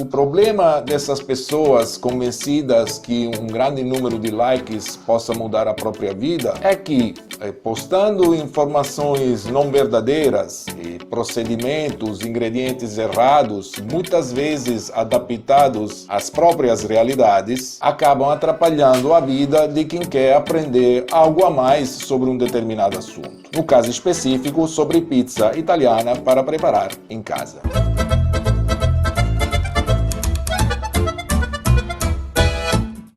O problema dessas pessoas convencidas que um grande número de likes possa mudar a própria vida é que, postando informações não verdadeiras, procedimentos, ingredientes errados, muitas vezes adaptados às próprias realidades, acabam atrapalhando a vida de quem quer aprender algo a mais sobre um determinado assunto. No caso específico, sobre pizza italiana para preparar em casa.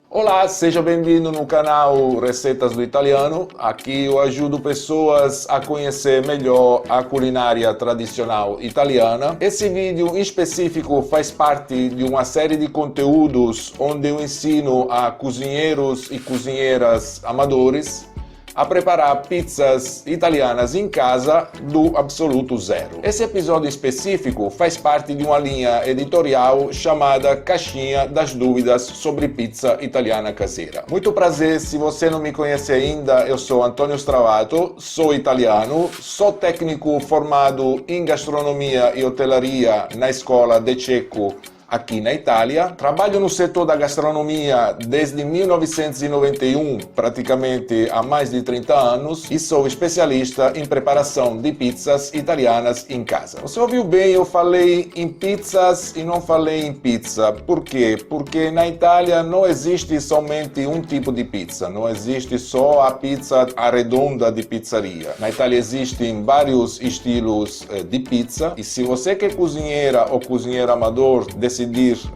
Olá, seja bem-vindo no canal Receitas do Italiano. Aqui eu ajudo pessoas a conhecer melhor a culinária tradicional italiana. Esse vídeo em específico faz parte de uma série de conteúdos onde eu ensino a cozinheiros e cozinheiras amadores a preparar pizzas italianas em casa do absoluto zero. Esse episódio específico faz parte de uma linha editorial chamada Caixinha das Dúvidas sobre Pizza Italiana Caseira. Muito prazer, se você não me conhece ainda, eu sou Antonio Stravato, sou italiano, sou técnico formado em gastronomia e hotelaria na escola De Cecco, aqui na Itália. Trabalho no setor da gastronomia desde 1991, praticamente há mais de 30 anos, e sou especialista em preparação de pizzas italianas em casa. Você ouviu bem, eu falei em pizzas e não falei em pizza. Por quê? Porque na Itália não existe somente um tipo de pizza, não existe só a pizza arredonda de pizzaria. Na Itália existem vários estilos de pizza, e se você que é cozinheira ou cozinheiro amador decidir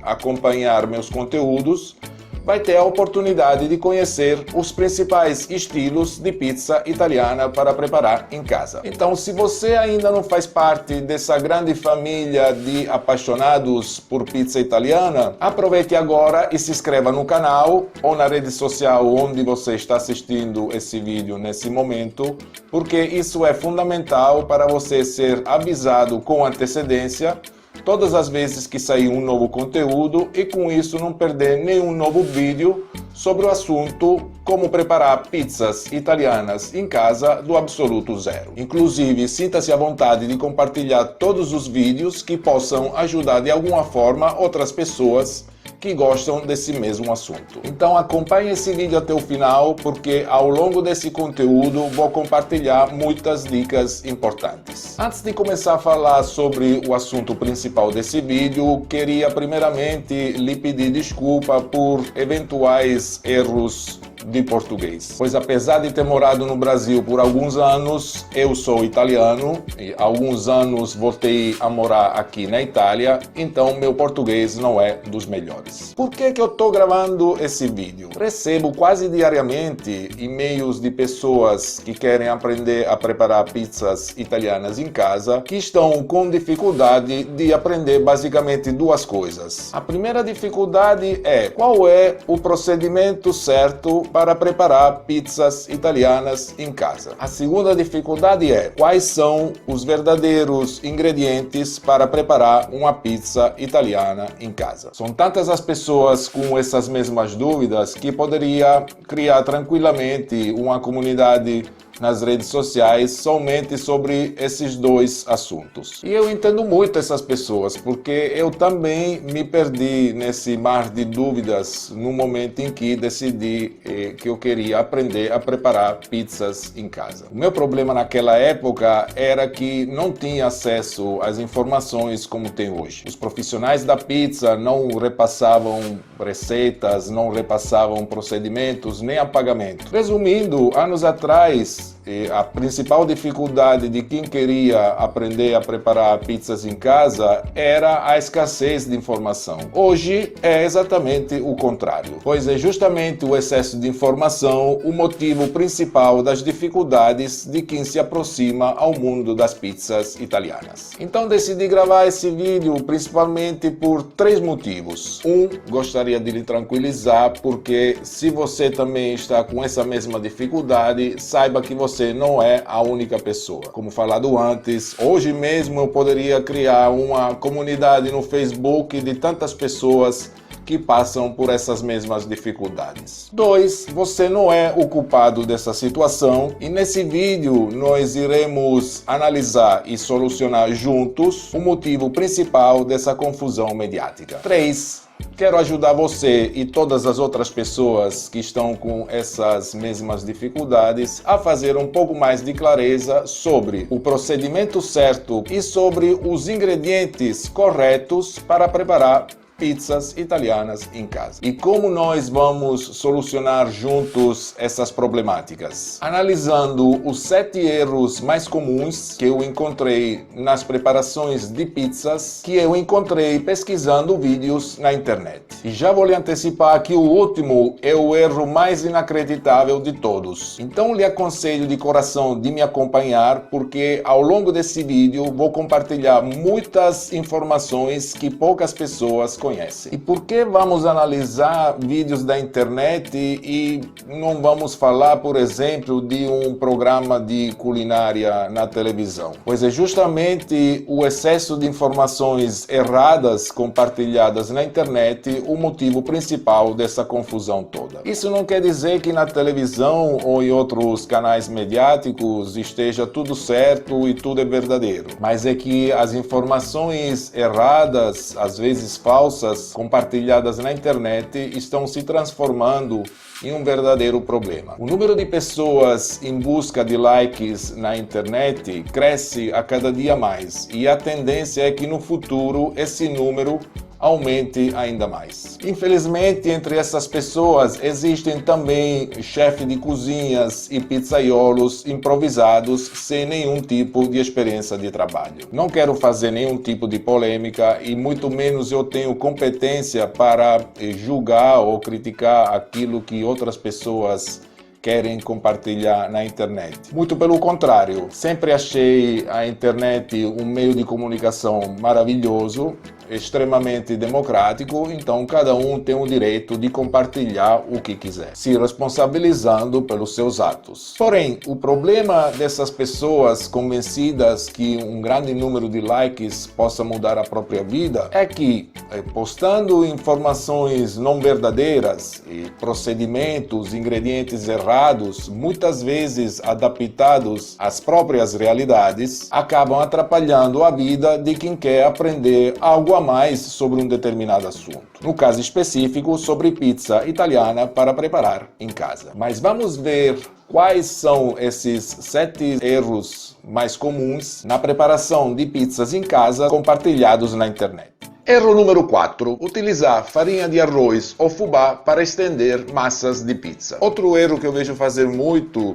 acompanhar meus conteúdos, vai ter a oportunidade de conhecer os principais estilos de pizza italiana para preparar em casa. Então, se você ainda não faz parte dessa grande família de apaixonados por pizza italiana, aproveite agora e se inscreva no canal ou na rede social onde você está assistindo esse vídeo nesse momento, porque isso é fundamental para você ser avisado com antecedência todas as vezes que sair um novo conteúdo e com isso não perder nenhum novo vídeo sobre o assunto como preparar pizzas italianas em casa do absoluto zero. Inclusive, sinta-se à vontade de compartilhar todos os vídeos que possam ajudar de alguma forma outras pessoas que gostam desse mesmo assunto. Então acompanhe esse vídeo até o final, porque ao longo desse conteúdo vou compartilhar muitas dicas importantes. Antes de começar a falar sobre o assunto principal desse vídeo, queria primeiramente lhe pedir desculpa por eventuais erros de português, pois apesar de ter morado no Brasil por alguns anos, eu sou italiano e há alguns anos voltei a morar aqui na Itália, então meu português não é dos melhores. Por que eu estou gravando esse vídeo? Recebo quase diariamente e-mails de pessoas que querem aprender a preparar pizzas italianas em casa, que estão com dificuldade de aprender basicamente duas coisas. A primeira dificuldade é qual é o procedimento certo para preparar pizzas italianas em casa. A segunda dificuldade é quais são os verdadeiros ingredientes para preparar uma pizza italiana em casa. São tantas as pessoas com essas mesmas dúvidas que poderia criar tranquilamente uma comunidade nas redes sociais somente sobre esses dois assuntos. E eu entendo muito essas pessoas, porque eu também me perdi nesse mar de dúvidas no momento em que decidi que eu queria aprender a preparar pizzas em casa. O meu problema naquela época era que não tinha acesso às informações como tem hoje. Os profissionais da pizza não repassavam receitas, não repassavam procedimentos, nem apagamento. Resumindo, anos atrás, a principal dificuldade de quem queria aprender a preparar pizzas em casa era a escassez de informação. Hoje é exatamente o contrário, pois é justamente o excesso de informação o motivo principal das dificuldades de quem se aproxima ao mundo das pizzas italianas. Então decidi gravar esse vídeo principalmente por três motivos. Gostaria de lhe tranquilizar, porque se você também está com essa mesma dificuldade, saiba que você não é a única pessoa. Como falado antes, hoje mesmo eu poderia criar uma comunidade no Facebook de tantas pessoas que passam por essas mesmas dificuldades. 2. Você não é o culpado dessa situação e nesse vídeo nós iremos analisar e solucionar juntos o motivo principal dessa confusão mediática. 3. Quero ajudar você e todas as outras pessoas que estão com essas mesmas dificuldades a fazer um pouco mais de clareza sobre o procedimento certo e sobre os ingredientes corretos para preparar pizzas italianas em casa. E como nós vamos solucionar juntos essas problemáticas? Analisando os 7 erros mais comuns que eu encontrei nas preparações de pizzas, que eu encontrei pesquisando vídeos na internet. E já vou lhe antecipar que o último é o erro mais inacreditável de todos. Então lhe aconselho de coração de me acompanhar, porque ao longo desse vídeo vou compartilhar muitas informações que poucas pessoas conhecem. E por que vamos analisar vídeos da internet e não vamos falar, por exemplo, de um programa de culinária na televisão? Pois é justamente o excesso de informações erradas compartilhadas na internet o motivo principal dessa confusão toda. Isso não quer dizer que na televisão ou em outros canais mediáticos esteja tudo certo e tudo é verdadeiro, mas é que as informações erradas, às vezes falsas, compartilhadas na internet estão se transformando em um verdadeiro problema. O número de pessoas em busca de likes na internet cresce a cada dia mais e a tendência é que no futuro esse número aumente ainda mais. Infelizmente, entre essas pessoas existem também chefes de cozinhas e pizzaiolos improvisados sem nenhum tipo de experiência de trabalho. Não quero fazer nenhum tipo de polêmica e muito menos eu tenho competência para julgar ou criticar aquilo que outras pessoas querem compartilhar na internet. Muito pelo contrário, sempre achei a internet um meio de comunicação maravilhoso, extremamente democrático, então cada um tem o direito de compartilhar o que quiser, se responsabilizando pelos seus atos. Porém, o problema dessas pessoas convencidas que um grande número de likes possa mudar a própria vida é que, postando informações não verdadeiras e procedimentos, ingredientes errados, muitas vezes adaptados às próprias realidades, acabam atrapalhando a vida de quem quer aprender algo a mais sobre um determinado assunto. No caso específico, sobre pizza italiana para preparar em casa. Mas vamos ver quais são esses 7 erros mais comuns na preparação de pizzas em casa compartilhados na internet. Erro número 4. Utilizar farinha de arroz ou fubá para estender massas de pizza. Outro erro que eu vejo fazer muito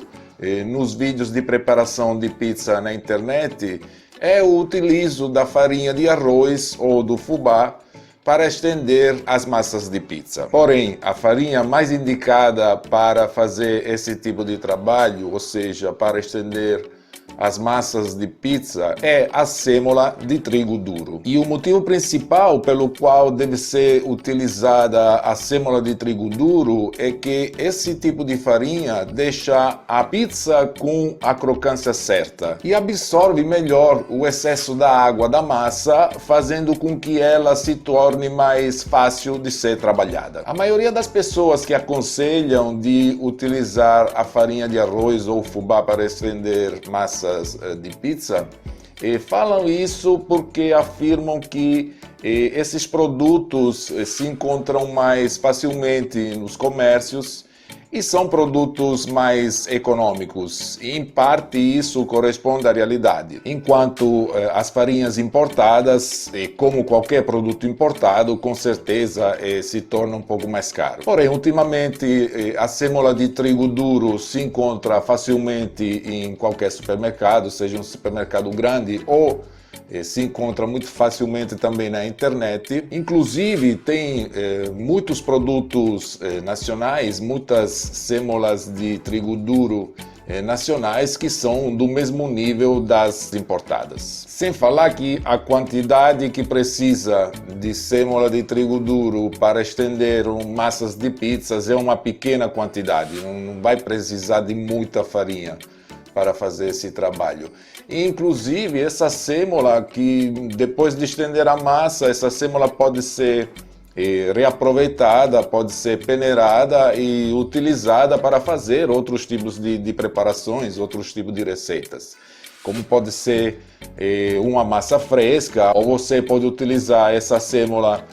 nos vídeos de preparação de pizza na internet é o utilizo da farinha de arroz ou do fubá para estender as massas de pizza. Porém, a farinha mais indicada para fazer esse tipo de trabalho, ou seja, para estender as massas de pizza, é a sêmola de trigo duro. E o motivo principal pelo qual deve ser utilizada a sêmola de trigo duro é que esse tipo de farinha deixa a pizza com a crocância certa e absorve melhor o excesso da água da massa, fazendo com que ela se torne mais fácil de ser trabalhada. A maioria das pessoas que aconselham de utilizar a farinha de arroz ou fubá para estender massas de pizza falam isso porque afirmam que esses produtos se encontram mais facilmente nos comércios e são produtos mais econômicos. E, em parte, isso corresponde à realidade. Enquanto as farinhas importadas, como qualquer produto importado, com certeza se torna um pouco mais caro. Porém, ultimamente, a sêmola de trigo duro se encontra facilmente em qualquer supermercado, seja um supermercado grande ou se encontra muito facilmente também na internet. Inclusive, tem muitos produtos nacionais, muitas sêmolas de trigo duro nacionais que são do mesmo nível das importadas. Sem falar que a quantidade que precisa de sêmola de trigo duro para estender massas de pizzas é uma pequena quantidade, não vai precisar de muita farinha para fazer esse trabalho. Inclusive, essa sêmola que depois de estender a massa, essa sêmola pode ser reaproveitada, pode ser peneirada e utilizada para fazer outros tipos de preparações, outros tipos de receitas. Como pode ser uma massa fresca, ou você pode utilizar essa sêmola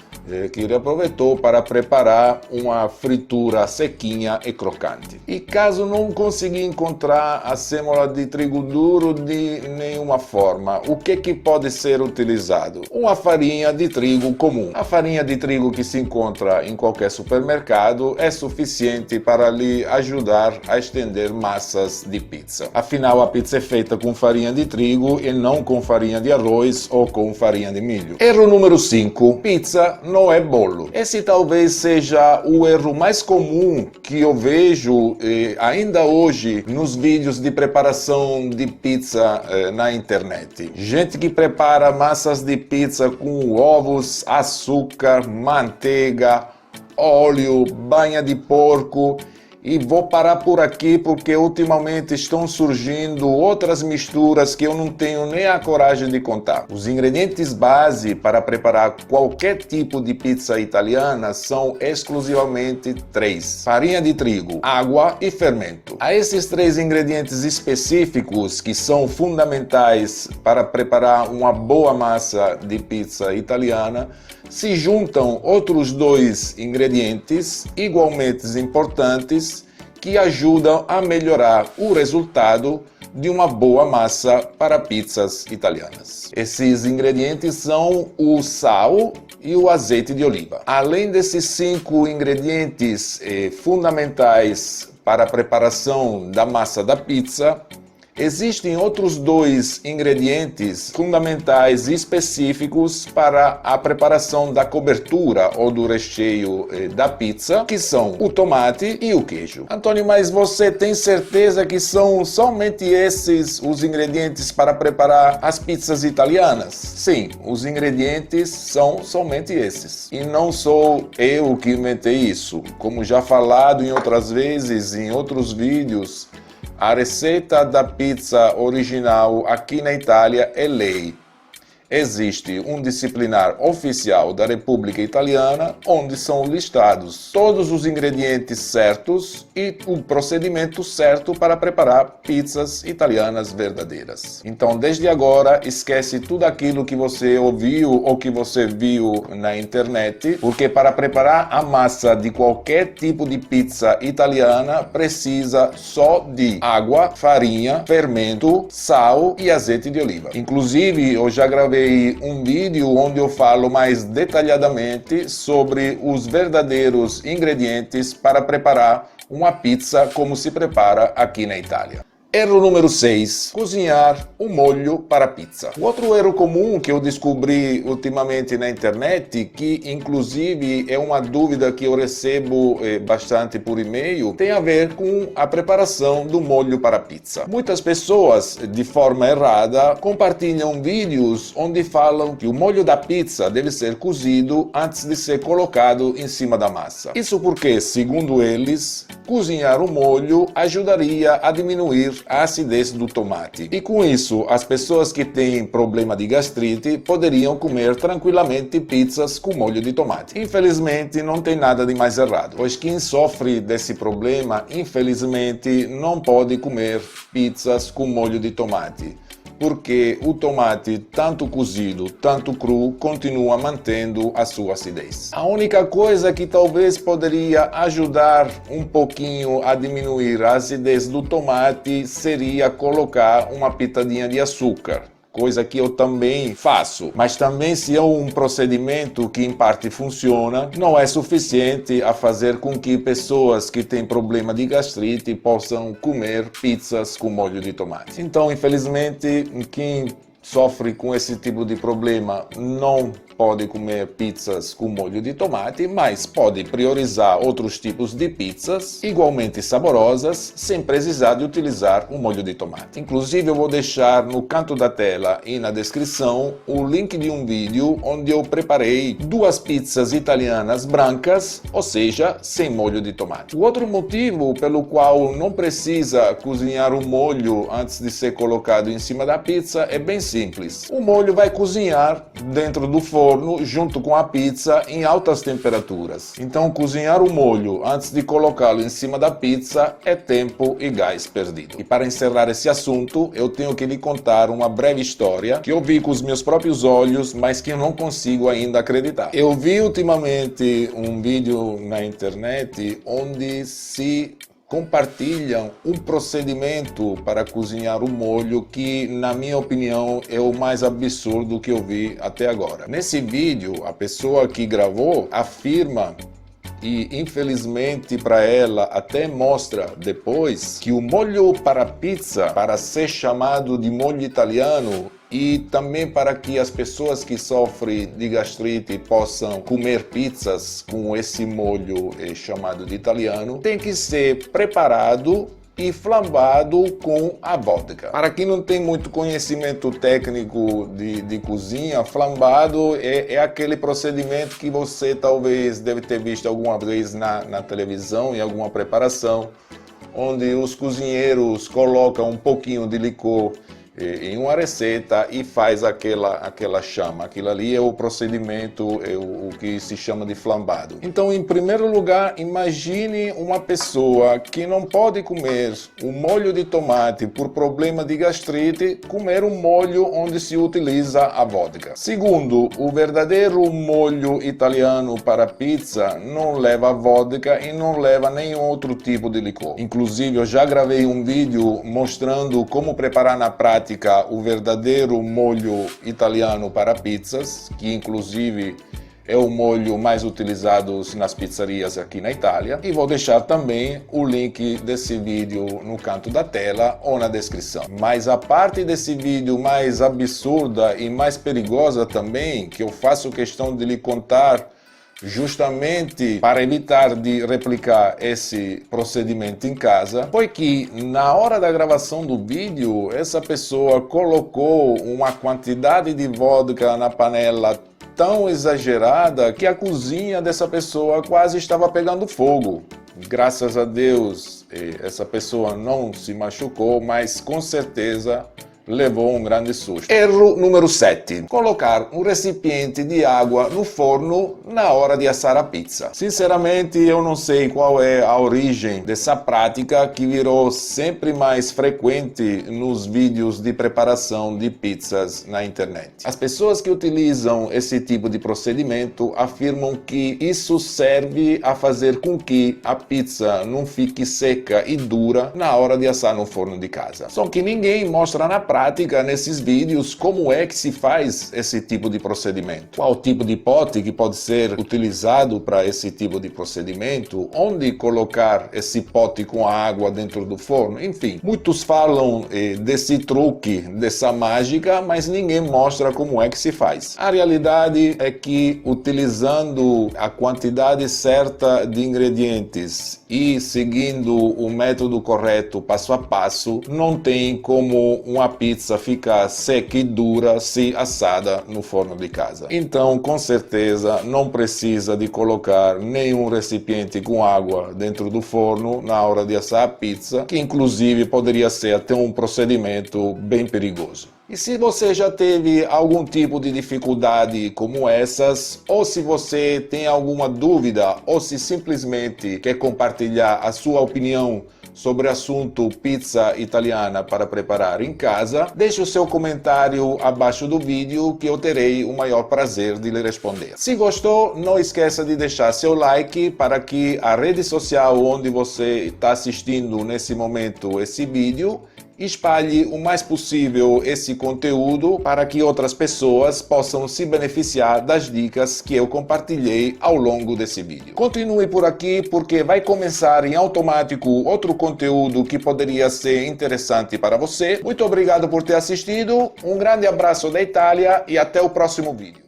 que reaproveitou para preparar uma fritura sequinha e crocante. E caso não consiga encontrar a sêmola de trigo duro de nenhuma forma, o que pode ser utilizado? Uma farinha de trigo comum. A farinha de trigo que se encontra em qualquer supermercado é suficiente para lhe ajudar a estender massas de pizza. Afinal, a pizza é feita com farinha de trigo e não com farinha de arroz ou com farinha de milho. Erro número 5. Pizza não é bolo. Esse talvez seja o erro mais comum que eu vejo ainda hoje nos vídeos de preparação de pizza na internet. Gente que prepara massas de pizza com ovos, açúcar, manteiga, óleo, banha de porco. E vou parar por aqui porque ultimamente estão surgindo outras misturas que eu não tenho nem a coragem de contar. Os ingredientes base para preparar qualquer tipo de pizza italiana são exclusivamente 3: farinha de trigo, água e fermento. A esses 3 ingredientes específicos, que são fundamentais para preparar uma boa massa de pizza italiana, se juntam outros 2 ingredientes igualmente importantes que ajudam a melhorar o resultado de uma boa massa para pizzas italianas. Esses ingredientes são o sal e o azeite de oliva. Além desses 5 ingredientes fundamentais para a preparação da massa da pizza, existem outros 2 ingredientes fundamentais e específicos para a preparação da cobertura ou do recheio da pizza, que são o tomate e o queijo. Antônio, mas você tem certeza que são somente esses os ingredientes para preparar as pizzas italianas? Sim, os ingredientes são somente esses. E não sou eu que inventei isso. Como já falado em outras vezes, em outros vídeos, a receita da pizza original aqui na Itália é lei. Existe um disciplinar oficial da República Italiana onde são listados todos os ingredientes certos e o procedimento certo para preparar pizzas italianas verdadeiras. Então, desde agora, esquece tudo aquilo que você ouviu ou que você viu na internet, porque para preparar a massa de qualquer tipo de pizza italiana precisa só de água, farinha, fermento, sal e azeite de oliva. Inclusive, eu já gravei um vídeo onde eu falo mais detalhadamente sobre os verdadeiros ingredientes para preparar uma pizza como se prepara aqui na Itália. Erro número 6. Cozinhar o molho para pizza. O outro erro comum que eu descobri ultimamente na internet, que inclusive é uma dúvida que eu recebo bastante por e-mail, tem a ver com a preparação do molho para pizza. Muitas pessoas, de forma errada, compartilham vídeos onde falam que o molho da pizza deve ser cozido antes de ser colocado em cima da massa. Isso porque, segundo eles, cozinhar o molho ajudaria a diminuir a acidez do tomate. E com isso, as pessoas que têm problema de gastrite poderiam comer tranquilamente pizzas com molho de tomate. Infelizmente, não tem nada de mais errado, pois quem sofre desse problema, infelizmente, não pode comer pizzas com molho de tomate, porque o tomate, tanto cozido, tanto cru, continua mantendo a sua acidez. A única coisa que talvez poderia ajudar um pouquinho a diminuir a acidez do tomate seria colocar uma pitadinha de açúcar. Coisa que eu também faço, mas também se é um procedimento que em parte funciona, não é suficiente a fazer com que pessoas que têm problema de gastrite possam comer pizzas com molho de tomate. Então, infelizmente, quem sofre com esse tipo de problema não pode comer pizzas com molho de tomate, mas pode priorizar outros tipos de pizzas igualmente saborosas sem precisar de utilizar o molho de tomate. Inclusive, eu vou deixar no canto da tela e na descrição o link de um vídeo onde eu preparei 2 pizzas italianas brancas, ou seja, sem molho de tomate. O outro motivo pelo qual não precisa cozinhar o molho antes de ser colocado em cima da pizza é bem simples. O molho vai cozinhar dentro do forno forno junto com a pizza em altas temperaturas. Então cozinhar o molho antes de colocá-lo em cima da pizza é tempo e gás perdido. E para encerrar esse assunto, eu tenho que lhe contar uma breve história que eu vi com os meus próprios olhos, mas que eu não consigo ainda acreditar. Eu vi ultimamente um vídeo na internet onde se compartilham um procedimento para cozinhar o molho que, na minha opinião, é o mais absurdo que eu vi até agora. Nesse vídeo, a pessoa que gravou afirma, e infelizmente para ela até mostra depois, que o molho para pizza, para ser chamado de molho italiano, e também para que as pessoas que sofrem de gastrite possam comer pizzas com esse molho chamado de italiano, tem que ser preparado e flambado com a vodka. Para quem não tem muito conhecimento técnico de cozinha, flambado é aquele procedimento que você talvez deve ter visto alguma vez na televisão, em alguma preparação, onde os cozinheiros colocam um pouquinho de licor em uma receita e faz aquela chama. Aquilo ali é o procedimento, o que se chama de flambado. Então, em primeiro lugar, imagine uma pessoa que não pode comer o molho de tomate por problema de gastrite, comer um molho onde se utiliza a vodka. Segundo, o verdadeiro molho italiano para pizza não leva vodka e não leva nenhum outro tipo de licor. Inclusive, eu já gravei um vídeo mostrando como preparar na prática o verdadeiro molho italiano para pizzas, que inclusive é o molho mais utilizado nas pizzarias aqui na Itália. E vou deixar também o link desse vídeo no canto da tela ou na descrição. Mas a parte desse vídeo mais absurda e mais perigosa também, que eu faço questão de lhe contar justamente para evitar de replicar esse procedimento em casa, foi que na hora da gravação do vídeo, essa pessoa colocou uma quantidade de vodka na panela tão exagerada que a cozinha dessa pessoa quase estava pegando fogo. Graças a Deus, essa pessoa não se machucou, mas com certeza levou um grande susto. Erro número 7. Colocar um recipiente de água no forno na hora de assar a pizza. Sinceramente, eu não sei qual é a origem dessa prática que virou sempre mais frequente nos vídeos de preparação de pizzas na internet. As pessoas que utilizam esse tipo de procedimento afirmam que isso serve a fazer com que a pizza não fique seca e dura na hora de assar no forno de casa. Só que ninguém mostra na prática nesses vídeos como é que se faz esse tipo de procedimento. Qual tipo de pote que pode ser utilizado para esse tipo de procedimento, onde colocar esse pote com a água dentro do forno, enfim. Muitos falam desse truque, dessa mágica, mas ninguém mostra como é que se faz. A realidade é que utilizando a quantidade certa de ingredientes e seguindo o método correto passo a passo, não tem como uma pizza ficar seca e dura se assada no forno de casa. Então, com certeza, não precisa de colocar nenhum recipiente com água dentro do forno na hora de assar a pizza, que inclusive poderia ser até um procedimento bem perigoso. E se você já teve algum tipo de dificuldade como essas, ou se você tem alguma dúvida, ou se simplesmente quer compartilhar a sua opinião sobre o assunto pizza italiana para preparar em casa, deixe o seu comentário abaixo do vídeo que eu terei o maior prazer de lhe responder. Se gostou, não esqueça de deixar seu like para que a rede social onde você está assistindo nesse momento esse vídeo espalhe o mais possível esse conteúdo para que outras pessoas possam se beneficiar das dicas que eu compartilhei ao longo desse vídeo. Continue por aqui porque vai começar em automático outro conteúdo que poderia ser interessante para você. Muito obrigado por ter assistido, um grande abraço da Itália e até o próximo vídeo.